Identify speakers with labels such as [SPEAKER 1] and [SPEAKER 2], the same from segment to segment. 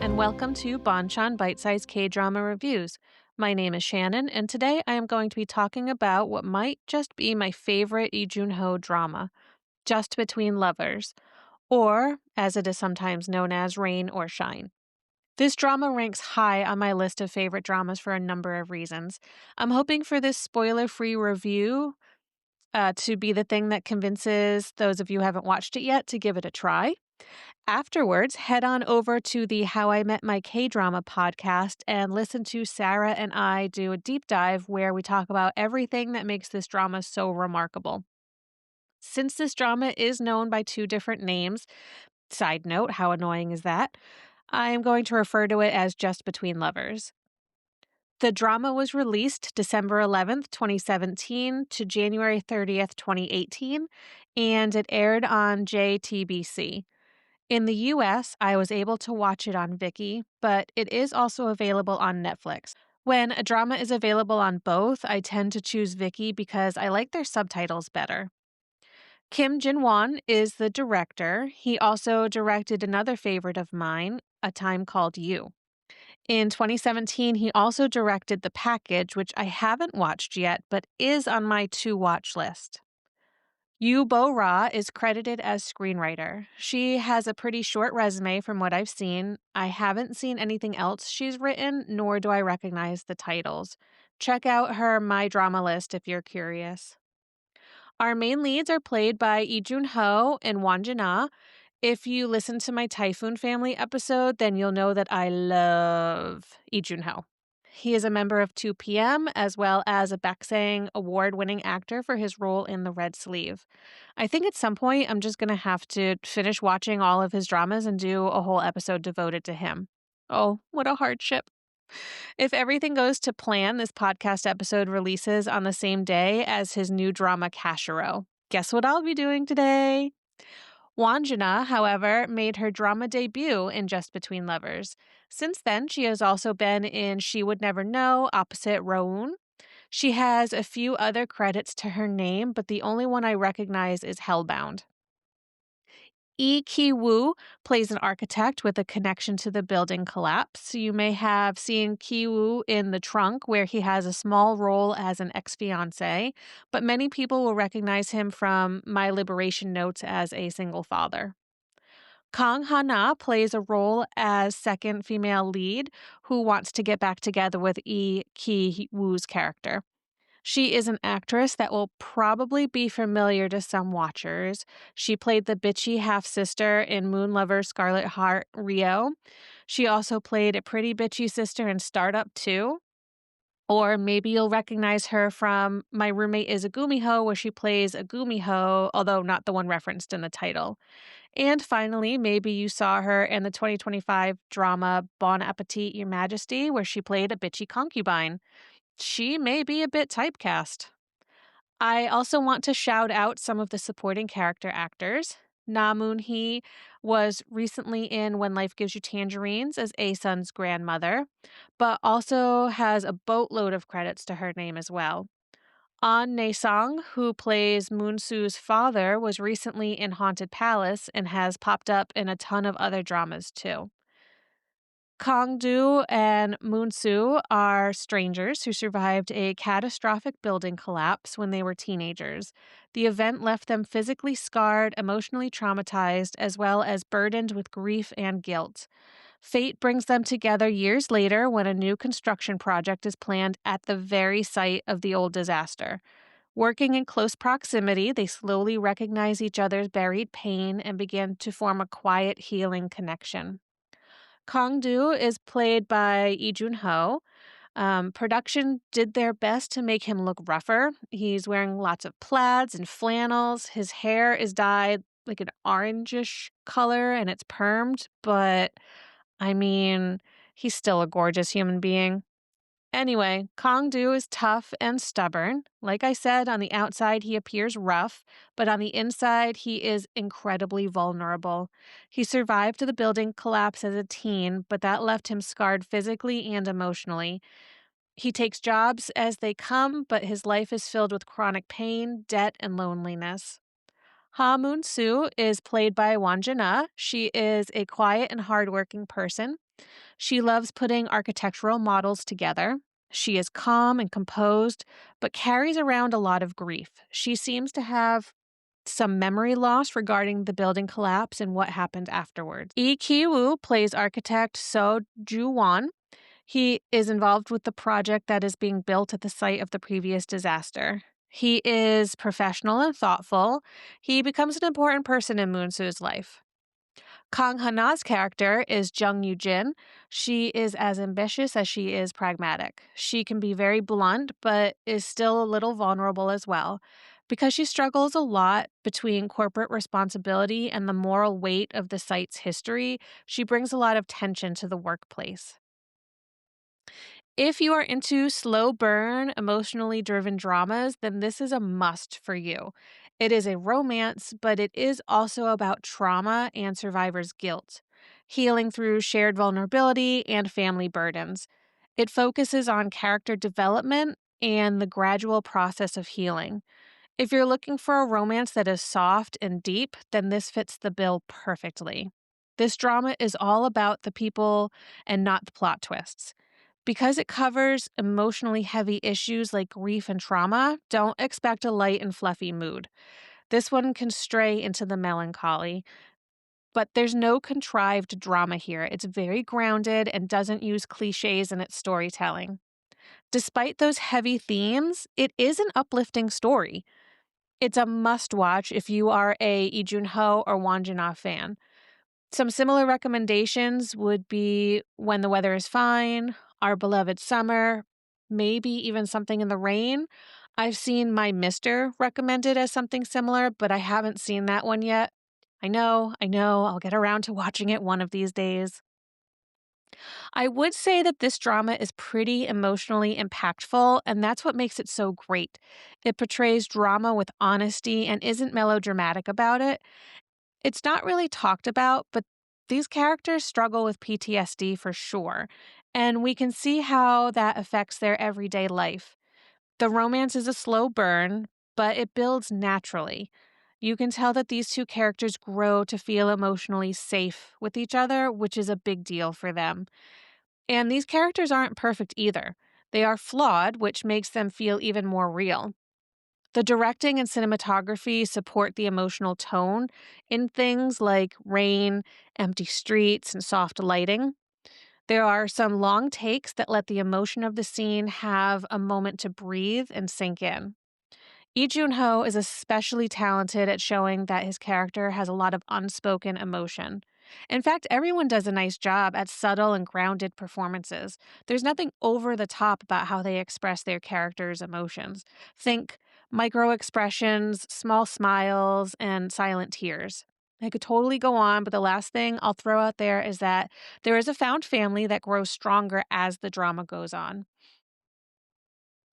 [SPEAKER 1] and welcome to Bonchon Bite-Sized K-Drama Reviews. My name is Shannon, and today I am going to be talking about what might just be my favorite Lee Jun-ho drama, Just Between Lovers, or as it is sometimes known as Rain or Shine. This drama ranks high on my list of favorite dramas for a number of reasons. I'm hoping for this spoiler-free review to be the thing that convinces those of you who haven't watched it yet to give it a try. Afterwards, head on over to the How I Met My K-Drama podcast and listen to Sarah and I do a deep dive where we talk about everything that makes this drama so remarkable. Since this drama is known by two different names, side note, how annoying is that? I am going to refer to it as Just Between Lovers. The drama was released December 11th, 2017 to January 30th, 2018, and it aired on JTBC. In the US, I was able to watch it on Viki, but it is also available on Netflix. When a drama is available on both, I tend to choose Viki because I like their subtitles better. Kim Jin-won is the director. He also directed another favorite of mine, A Time Called You. In 2017, he also directed The Package, which I haven't watched yet, but is on my to-watch list. Yu Bo-ra is credited as screenwriter. She has a pretty short resume from what I've seen. I haven't seen anything else she's written, nor do I recognize the titles. Check out her My Drama list if you're curious. Our main leads are played by Jun-ho and Won Jin-A. If you listen to my Typhoon Family episode, then you'll know that I love Jun-ho. He is a member of 2PM as well as a Baeksang award-winning actor for his role in The Red Sleeve. I think at some point I'm just going to have to finish watching all of his dramas and do a whole episode devoted to him. Oh, what a hardship. If everything goes to plan, this podcast episode releases on the same day as his new drama Cashero. Guess what I'll be doing today? Won Jin-A, however, made her drama debut in Just Between Lovers. Since then, she has also been in She Would Never Know, opposite Rowoon. She has a few other credits to her name, but the only one I recognize is Hellbound. Lee Ki-woo plays an architect with a connection to the building collapse. You may have seen Ki-woo in The Trunk, where he has a small role as an ex-fiancé, but many people will recognize him from My Liberation Notes as a single father. Kang Ha-na plays a role as second female lead who wants to get back together with Lee Ki-woo's character. She is an actress that will probably be familiar to some watchers. She played the bitchy half-sister in Moon Lover Scarlet Heart Rio. She also played a pretty bitchy sister in Startup 2. Or maybe you'll recognize her from My Roommate is a Gumiho, where she plays a Gumiho, although not the one referenced in the title. And finally, maybe you saw her in the 2025 drama Bon Appetit, Your Majesty, where she played a bitchy concubine. She may be a bit typecast. I also want to shout out some of the supporting character actors. Na Moon-hee was recently in When Life Gives You Tangerines as A-sun's grandmother, but also has a boatload of credits to her name as well. An Na-sung, who plays Moon-soo's father, was recently in Haunted Palace and has popped up in a ton of other dramas too. Kang-do and Moon-soo are strangers who survived a catastrophic building collapse when they were teenagers. The event left them physically scarred, emotionally traumatized, as well as burdened with grief and guilt. Fate brings them together years later when a new construction project is planned at the very site of the old disaster. Working in close proximity, they slowly recognize each other's buried pain and begin to form a quiet, healing connection. Kang-do is played by Lee Jun-ho. Production did their best to make him look rougher. He's wearing lots of plaids and flannels. His hair is dyed like an orangish color and it's permed, but I mean, he's still a gorgeous human being. Anyway, Kang-do is tough and stubborn. Like I said, on the outside, he appears rough, but on the inside, he is incredibly vulnerable. He survived the building collapse as a teen, but that left him scarred physically and emotionally. He takes jobs as they come, but his life is filled with chronic pain, debt, and loneliness. Ha Moon-soo is played by Won Jin-A. She is a quiet and hardworking person. She loves putting architectural models together. She is calm and composed, but carries around a lot of grief. She seems to have some memory loss regarding the building collapse and what happened afterwards. Lee Ki-woo plays architect So Ju-won. He is involved with the project that is being built at the site of the previous disaster. He is professional and thoughtful. He becomes an important person in Moon-soo's life. Kang Hana's character is Jung Yoo-jin. She is as ambitious as she is pragmatic. She can be very blunt, but is still a little vulnerable as well. Because she struggles a lot between corporate responsibility and the moral weight of the site's history, she brings a lot of tension to the workplace. If you are into slow burn, emotionally driven dramas, then this is a must for you. It is a romance, but it is also about trauma and survivor's guilt, healing through shared vulnerability and family burdens. It focuses on character development and the gradual process of healing. If you're looking for a romance that is soft and deep, then this fits the bill perfectly. This drama is all about the people and not the plot twists. Because it covers emotionally heavy issues like grief and trauma, don't expect a light and fluffy mood. This one can stray into the melancholy, but there's no contrived drama here. It's very grounded and doesn't use cliches in its storytelling. Despite those heavy themes, it is an uplifting story. It's a must watch if you are a Lee Jun-ho or Won Jin-A fan. Some similar recommendations would be When the Weather is Fine, Our Beloved Summer, maybe even Something in the Rain. I've seen My Mister recommended as something similar, but I haven't seen that one yet. I know, I'll get around to watching it one of these days. I would say that this drama is pretty emotionally impactful, and that's what makes it so great. It portrays drama with honesty and isn't melodramatic about it. It's not really talked about, but these characters struggle with PTSD for sure, and we can see how that affects their everyday life. The romance is a slow burn, but it builds naturally. You can tell that these two characters grow to feel emotionally safe with each other, which is a big deal for them. And these characters aren't perfect either. They are flawed, which makes them feel even more real. The directing and cinematography support the emotional tone in things like rain, empty streets, and soft lighting. There are some long takes that let the emotion of the scene have a moment to breathe and sink in. Lee Jun-ho is especially talented at showing that his character has a lot of unspoken emotion. In fact, everyone does a nice job at subtle and grounded performances. There's nothing over the top about how they express their characters' emotions. Think micro expressions, small smiles, and silent tears. I could totally go on, but the last thing I'll throw out there is that there is a found family that grows stronger as the drama goes on.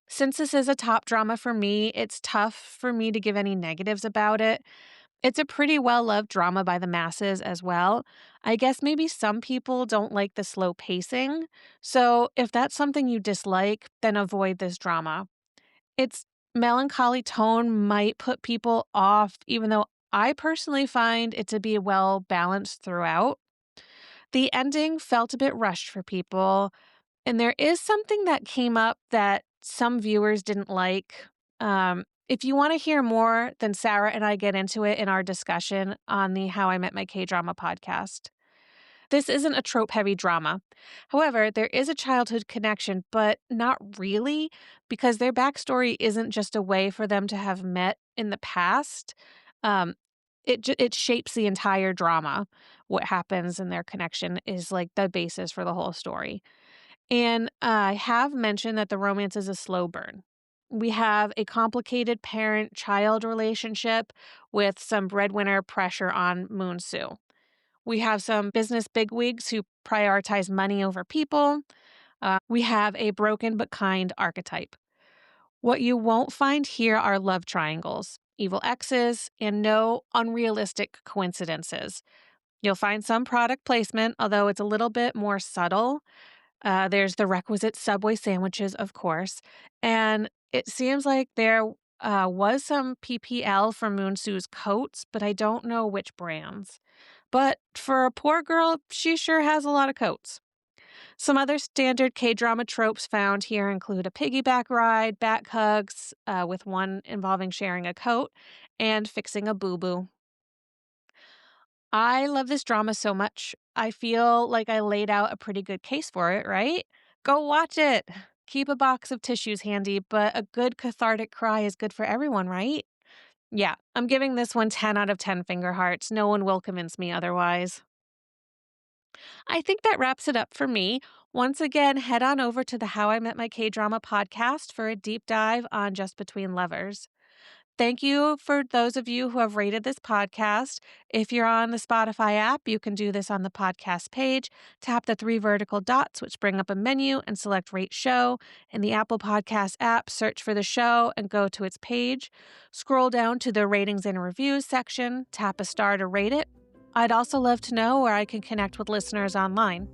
[SPEAKER 1] Since this is a top drama for me, it's tough for me to give any negatives about it. It's a pretty well loved drama by the masses as well. I guess maybe some people don't like the slow pacing. So if that's something you dislike, then avoid this drama. Its melancholy tone might put people off, even though I personally find it to be well balanced throughout. The ending felt a bit rushed for people, and there is something that came up that some viewers didn't like. If you want to hear more, then Sarah and I get into it in our discussion on the How I Met My K Drama podcast. This isn't a trope heavy drama. However, there is a childhood connection, but not really, because their backstory isn't just a way for them to have met in the past. Um, it shapes the entire drama. What happens in their connection is like the basis for the whole story. And I have mentioned that the romance is a slow burn. We have a complicated parent child relationship with some breadwinner pressure on Moon-soo. We have some business bigwigs who prioritize money over people. We have a broken but kind archetype. What you won't find here are love triangles, evil exes, and no unrealistic coincidences. You'll find some product placement, although it's a little bit more subtle. There's the requisite Subway sandwiches, of course, and it seems like there was some PPL for Moon-soo's coats, but I don't know which brands. But for a poor girl, she sure has a lot of coats. Some other standard K-drama tropes found here include a piggyback ride, back hugs, with one involving sharing a coat, and fixing a boo-boo. I love this drama so much. I feel like I laid out a pretty good case for it, right? Go watch it. Keep a box of tissues handy, but a good cathartic cry is good for everyone, right? Yeah, I'm giving this one 10 out of 10 finger hearts. No one will convince me otherwise. I think that wraps it up for me. Once again, head on over to the How I Met My K Drama podcast for a deep dive on Just Between Lovers. Thank you for those of you who have rated this podcast. If you're on the Spotify app, you can do this on the podcast page. Tap the three vertical dots, which bring up a menu, and select Rate Show. In the Apple Podcast app, search for the show and go to its page. Scroll down to the Ratings and Reviews section, tap a star to rate it. I'd also love to know where I can connect with listeners online.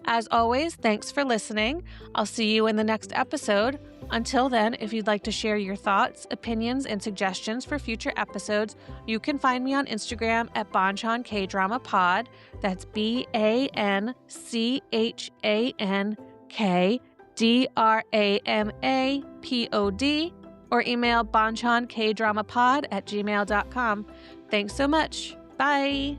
[SPEAKER 1] As always, thanks for listening. I'll see you in the next episode. Until then, if you'd like to share your thoughts, opinions, and suggestions for future episodes, you can find me on Instagram at Banchan K-Drama Pod. That's BANCHANKDRAMAPOD, or email banchanKdramapod@gmail.com. Thanks so much. Bye.